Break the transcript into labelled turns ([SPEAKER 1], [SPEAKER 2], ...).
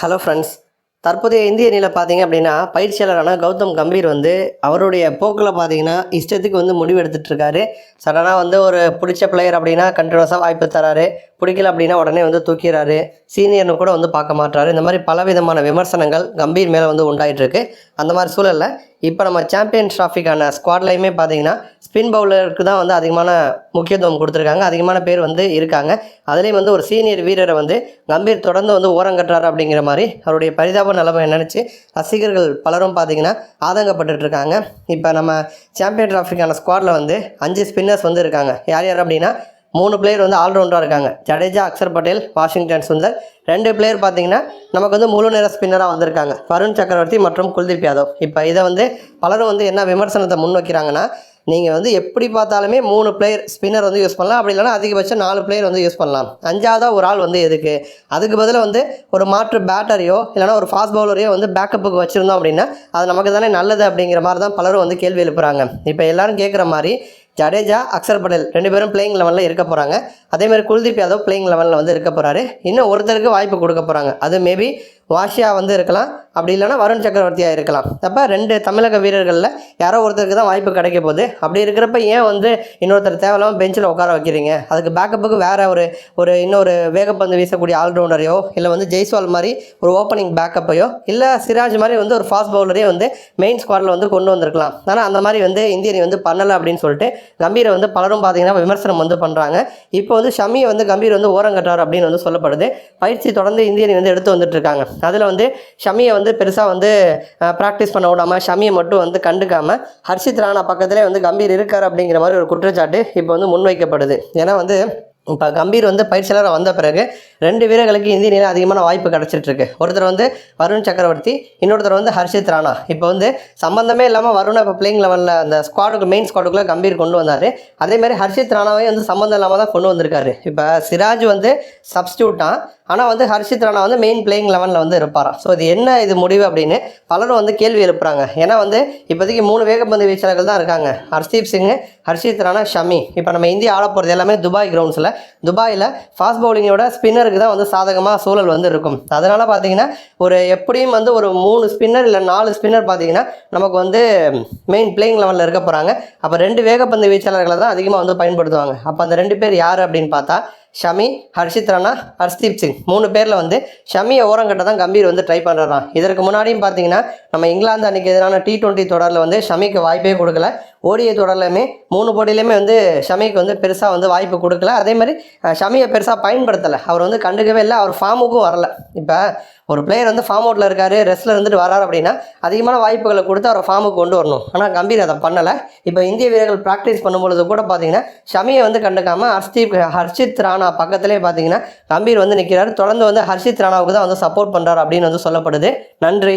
[SPEAKER 1] Hello friends, தற்போதைய இந்திய அணியில் பார்த்தீங்க அப்படின்னா பயிற்சியாளரான கௌதம் கம்பீர் வந்து அவருடைய போக்கில் பார்த்தீங்கன்னா இஷ்டத்துக்கு வந்து முடிவு எடுத்துகிட்டு இருக்காரு. சடனாக வந்து ஒரு பிடிச்ச பிளேயர் அப்படின்னா கண்டினியூஸாக வாய்ப்பு தராரு, பிடிக்கல அப்படின்னா உடனே வந்து தூக்கிறாரு, சீனியர்னு கூட வந்து பார்க்க மாட்டாரு. இந்த மாதிரி பலவிதமான விமர்சனங்கள் கம்பீர் மேலே வந்து உண்டாயிட்டு இருக்கு. அந்த மாதிரி சூழலில் இப்போ நம்ம சாம்பியன்ஸ் டிராஃபிக்கான ஸ்குவாட்லையுமே பார்த்தீங்கன்னா ஸ்பின் பவுலருக்கு தான் வந்து அதிகமான முக்கியத்துவம் கொடுத்துருக்காங்க, அதிகமான பேர் வந்து இருக்காங்க. அதுலேயும் வந்து ஒரு சீனியர் வீரரை வந்து கம்பீர் தொடர்ந்து வந்து ஓரங்கட்டுறாரு அப்படிங்கிற மாதிரி அவருடைய பரிதாப நிலைமை நினச்சி ரசிகர்கள் பலரும் பார்த்தீங்கன்னா ஆதங்கப்பட்டு இருக்காங்க. இப்போ நம்ம சாம்பியன் டிராஃபிக்கான ஸ்குவாடில் வந்து 5 ஸ்பின்னர்ஸ் வந்து இருக்காங்க. யார் யார் அப்படின்னா 3 பிளேயர் வந்து ஆல்ரவுண்டராக இருக்காங்க. ஜடேஜா, அக்சர் பட்டேல், வாஷிங்டன் சுந்தர். 2 பிளேயர் பார்த்தீங்கன்னா நமக்கு வந்து முழு நேர ஸ்பின்னராக வந்திருக்காங்க, வருண் சக்கரவர்த்தி மற்றும் குல்தீப் யாதவ். இப்போ இதை வந்து பலரும் வந்து என்ன விமர்சனத்தை முன் வைக்கிறாங்கன்னா, நீங்கள் வந்து எப்படி பார்த்தாலுமே 3 பிளேயர் ஸ்பின்னர் வந்து யூஸ் பண்ணலாம், அப்படி இல்லைனா அதிகபட்சம் 4 பிளேயர் வந்து யூஸ் பண்ணலாம். 5ஆவதாக ஒரு ஆள் வந்து எதுக்கு? அதுக்கு பதிலாக வந்து ஒரு மாற்று பேட்டரையோ இல்லைனா ஒரு ஃபாஸ்ட் பவுலரையோ வந்து பேக்கப்புக்கு வச்சுருந்தோம் அப்படின்னா அது நமக்கு தானே நல்லது அப்படிங்கிற மாதிரி தான் பலரும் வந்து கேள்வி எழுப்புறாங்க. இப்போ எல்லோரும் கேட்குற மாதிரி ஜடேஜா, அக்சர் பட்டேல் 2 பேரும் பிளேயிங் லெவலில் இருக்க போகிறாங்க. அதேமாதிரி குல்தீப் யாதவ் பிளேயிங் லெவலில் வந்து இருக்க போகிறாரு. இன்னும் ஒருத்தருக்கு வாய்ப்பு கொடுக்க போகிறாங்க. அது மேபி வாஷியா வந்து இருக்கலாம், அப்படி இல்லைனா வருண் சக்கரவர்த்தியாக இருக்கலாம். அப்போ 2 தமிழக வீரர்களில் யாரோ ஒருத்தருக்கு தான் வாய்ப்பு கிடைக்க போகுது. அப்படி இருக்கிறப்ப ஏன் வந்து இன்னொருத்தர் தேவையில்லாமல் பெஞ்சில் உட்கார வைக்கிறீங்க? அதுக்கு பேக்கப்புக்கு வேறு இன்னொரு வேகப்பந்து வீசக்கூடிய ஆல்ரவுண்டரையோ இல்லை வந்து ஜெய்ஸ்வால் மாதிரி ஒரு ஓப்பனிங் பேக்கப்பையோ இல்லை சிராஜ் மாதிரி வந்து ஒரு ஃபாஸ்ட் பவுலரையோ வந்து மெயின் ஸ்குவாடில் வந்து கொண்டு வந்திருக்கலாம். ஆனால் அந்த மாதிரி வந்து இந்திய அணி வந்து பண்ணலை அப்படின்னு சொல்லிட்டு கம்பீரை வந்து பலரும் பார்த்தீங்கன்னா விமர்சனம் வந்து பண்ணுறாங்க. இப்போ வந்து ஷமியை வந்து கம்பீர் வந்து ஓரங்கட்டார் அப்படின்னு வந்து சொல்லப்படுது. பயிற்சி தொடர்ந்து இந்திய அணி வந்து எடுத்து வந்துட்டு இருக்காங்க. அதில் வந்து ஷமியை வந்து பெருசாக வந்து ப்ராக்டிஸ் பண்ண விடாமல் ஷமியை மட்டும் வந்து கண்டுக்காமல் ஹர்ஷித் ராணா பக்கத்திலே வந்து கம்பீர் இருக்கார் அப்படிங்கிற மாதிரி ஒரு குற்றச்சாட்டு இப்போ வந்து முன்வைக்கப்படுது. ஏன்னா வந்து இப்போ கம்பீர் வந்து பயிற்சியாளராக வந்த பிறகு 2 வீரர்களுக்கு இந்திய அணியில் அதிகமான வாய்ப்பு கிடச்சிட்ருக்கு. ஒருத்தர் வந்து வருண் சக்கரவர்த்தி, இன்னொருத்தர் வந்து ஹர்ஷித் ராணா. இப்போ வந்து சம்மந்தமே இல்லாமல் வருணை இப்போ பிளேயிங் லெவலில் அந்த மெயின் ஸ்குவாடுக்குள்ளே கம்பீர் கொண்டு வந்தார். அதேமாதிரி ஹர்ஷித் ராணாவையும் வந்து சம்மந்தம் இல்லாமல் தான் கொண்டு வந்திருக்காரு. இப்போ சிராஜ் வந்து சப்ஸ்டியூட்டான், ஆனால் வந்து ஹர்ஷித் ராணா வந்து மெயின் பிளேயிங் லெவலில் வந்து இருப்பாராம். ஸோ இது முடிவு அப்படின்னு பலரும் வந்து கேள்வி எழுப்புறாங்க. ஏன்னா வந்து இப்போதைக்கு 3 வேகப்பந்து வீச்சாளர்கள் தான் இருக்காங்க, ஹர்ஷ்தீப் சிங், ஹர்ஷித் ராணா, ஷமி. இப்போ நம்ம இந்தியா ஆட போகிறது எல்லாமே துபாய் கிரவுண்ட்ஸில். துபாயில் ஃபாஸ்ட் பவுலிங்கோட ஸ்பின்னருக்கு தான் வந்து சாதகமாக சூழல் வந்து இருக்கும். அதனால் பார்த்தீங்கன்னா எப்படியும் வந்து ஒரு 3 ஸ்பின்னர் இல்லை 4 ஸ்பின்னர் பார்த்தீங்கன்னா நமக்கு வந்து மெயின் பிளேயிங் லெவலில் இருக்க போகிறாங்க. அப்போ 2 வேகப்பந்து வீச்சாளர்களை தான் அதிகமாக வந்து பயன்படுத்துவாங்க. அப்போ அந்த 2 பேர் யார் அப்படின்னு பார்த்தா ஷமி, ஹர்ஷித் ராணா, ஹர்ஷ்தீப் சிங். 3 பேரில் வந்து ஷமியை ஓரங்கட்ட தான் கம்பீர் வந்து ட்ரை பண்ணுறான். இதற்கு முன்னாடியும் பார்த்தீங்கன்னா நம்ம இங்கிலாந்து அன்றைக்கி எதிரான T20 தொடரில் வந்து ஷமிக்கு வாய்ப்பே கொடுக்கல. ஓடிஐ தொடர்லையுமே 3 போட்டியிலையுமே வந்து ஷமிக்கு வந்து பெருசாக வந்து வாய்ப்பு கொடுக்கல. அதேமாதிரி ஷமியை பெருசாக பயன்படுத்தலை, அவர் வந்து கண்டுக்கவே இல்லை, அவர் ஃபார்முக்கும் வரலை. இப்போ ஒரு பிளேயர் வந்து ஃபார்ம் அவுட்டில் இருக்கார், ரெஸ்ட்டில் இருந்துட்டு வராரு அப்படின்னா அதிகமான வாய்ப்புகளை கொடுத்து அவரை ஃபார்முக்கு கொண்டு வரணும். ஆனால் கம்பீர் அதை பண்ணலை. இப்போ இந்திய வீரர்கள் ப்ராக்டிஸ் பண்ணும்பொழுது கூட பார்த்தீங்கன்னா ஷமியை வந்து கண்டுக்காமல் ஹர்ஷித் ராணா பக்கத்திலே பார்த்தீங்கன்னா கம்பீர் வந்து நிற்கிறார். தொடர்ந்து வந்து ஹர்ஷித் ராணாவுக்கு தான் வந்து சப்போர்ட் பண்ணுறாரு அப்படின்னு வந்து சொல்லப்படுது. நன்றி.